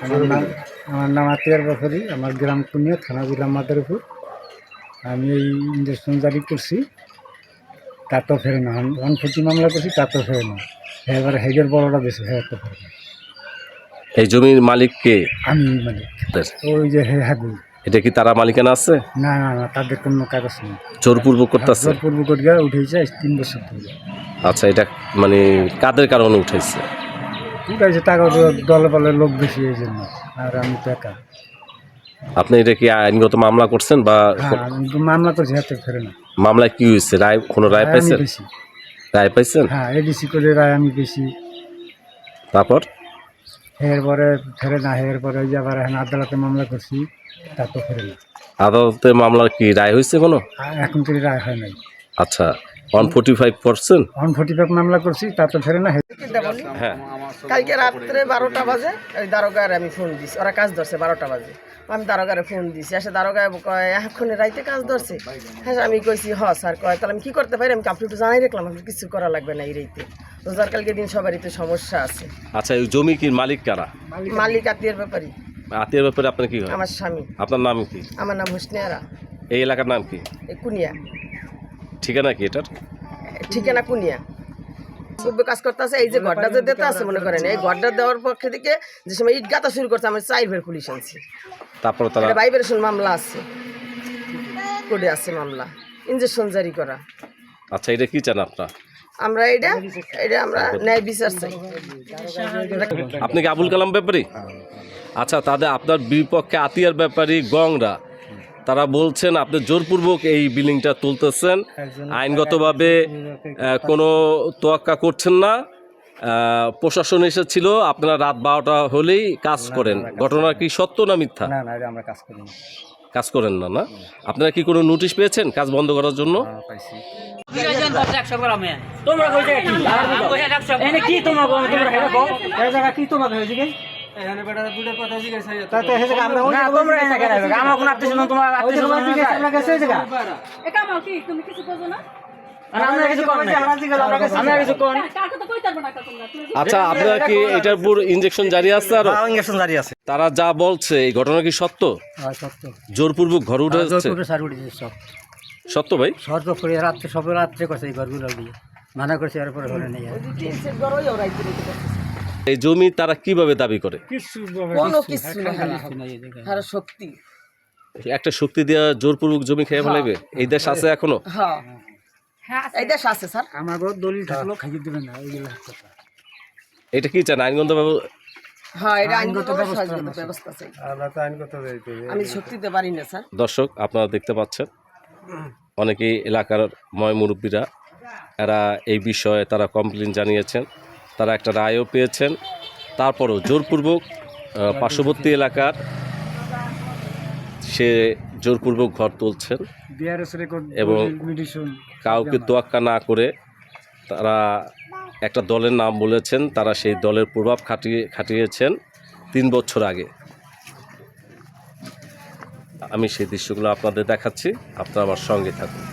আমার নাম আতিয়ার ব্যাপারী, আমার গ্রাম কুনিয়া, থানা জেলা মাদারীপুর। আমি এই ইঞ্জেকশন জারি করছি, তা তো ফেরে না। 140 মামলা করছি, তা তো ফেরে না। এবার হেগের বড়টা বেশি, হ্যাঁ তো ফেরে না। এই জমির মালিক কে? আমি মানে ওই যে হাগু। এটা কি তারা মালিকানা আছে? না না না, তাদের কোনো কাগজ নেই। জোরপূর্বক করতেছে? জোরপূর্বক করিয়া উঠেছে 3 বছর ধরে। আচ্ছা, এটা মানে কাদের কারণে উঠেছে? উঠাইছে টাকা দলে বলে লোক বেশি, এই জন্য। আর আমি তো একা। আপনি এটা কি আইনগত মামলা করছেন বা? হ্যাঁ, মামলা করছি, হাতে ফেরে না। মামলায় কি হয়েছে? রায়, কোনো রায় পাইছেন? রায় পাইছেন? হ্যাঁ, এডিসি করে রায় আমি বেশি। তারপর এরপরে ফেরে না, এরপরে ওই যে আবার এখন আদালতে মামলা করছি, তা তো ফেরে না। আদালতে মামলার কি রায় হয়েছে কোনো? এখন থেকে রায় হয় নাই। আচ্ছা, 145 করছেন? 145 মামলা করছি, তা তো ফেরে না। হ্যাঁ, কালকে রাত্রে 12টা বাজে ওই দারোগার আমি ফোন দিছি, ওরা কাজ ধরছে 12টা বাজে। আমি দারোগারে ফোন দিছি, এসে দারোগায় কয় এখনই রাইতে কাজ ধরছে। হ্যাঁ, আমি কইছি স্যার। কয় তাহলে আমি কী করতে পারি? আমি আপনি একটু জানাই রাখলাম, আপনি কিছু করা লাগবে না এই রাইতে। রোজার কালকে দিন সবারই তো সমস্যা আছে। আচ্ছা, এই জমি কি মালিক কারা? মালিক আত্মীয়ের ব্যাপারই। আত্মীয়ের ব্যাপারে আপনার কি হয়? আমার স্বামী। আপনার নাম কি? আমার নাম হুসনিয়ারা। এই এলাকার নাম কি? কুনিয়া। ঠিকানা কি এটার? ঠিকানা কুনিয়া। কাজ করতে আছে, এই যে ঘরটা যে দিতে আছে, মনে করেন এই ঘরটা দেওয়ার পক্ষে থেকে যে সময় ইট গাঁথা শুরু করছে, আমি 4 বের পুলিশ আনছি। তারপর তারা ভাইব্রেশন মামলা আছে, কোর্টে আছে মামলা, ইনজেকশন জারি করা। আচ্ছা, এটা কি চান আপনার? আমরা এটা আমরা ন্যায় বিচার চাই। আপনি কি আবুল কালাম ব্যাপারী? আচ্ছা, তাদের আপনার বিপক্ষে আতিয়ার ব্যাপারী গংরা, তারা বলছেন আপনি জোরপূর্বক এই বিল্ডিংটা তুলতেছেন, আইনগতভাবে কোনো তোয়াক্কা করছেন না। প্রশাসন এসেছিল, আপনারা রাত 12টা হলেই কাজ করেন। ঘটনা কি সত্য না মিথ্যা? না না, আমরা কাজ করি না। কাজ করেন না? না, আপনারা কি কোনো নোটিশ পেয়েছেন কাজ বন্ধ করার জন্য? পাইছি। আচ্ছা, আপনারা কি এটার উপর ইনজেকশন জারি আছে? আর ইনজেকশন জারি আছে। তারা যা বলছে এই ঘটনা কি সত্য? সত্য। জোরপূর্বক ঘর উঠে যাচ্ছে? সত্য ভাই? সর্ব করে রাত্রে, সব রাত্রে করছে এই ঘরগুলো দিয়ে মানা করছে, এরপরে ঘরে নেই। এই জমি তারা কিভাবে দাবি করে? কোনো কিছু না, শক্তি। একটা শক্তি দেওয়া জোরপূর্বক জমি খেয়ে ফেলাবে? এই দেশ আছে এখনো? হ্যাঁ, এই দেশ আছে স্যার। আমারও দলিল থাকলেও খাইয়ে দেবেন না, এইগুলো কথা। এটা কি চান আইনগত? হ্যাঁ, এটা আইনগত ব্যবস্থা চাই। আমি শক্তি দিতে পারি না স্যার। দর্শক, আপনারা দেখতে পাচ্ছেন অনেকেই এলাকার মুরব্বীরা, এরা এই বিষয়ে তারা কমপ্লেন জানিয়েছেন, তারা একটা রায়ও পেয়েছেন। তারপরও জোরপূর্বক পার্শ্ববর্তী এলাকার সে জোরপূর্বক ঘর তুলছেন এবং কাউকে তোয়াক্কা না করে তারা একটা দলের নাম বলেছেন, তারা সেই দলের প্রভাব খাটিয়েছেন 3 বছর আগে। আমি সেই দৃশ্যগুলো আপনাদের দেখাচ্ছি, আপনারা আমার সঙ্গে থাকুন।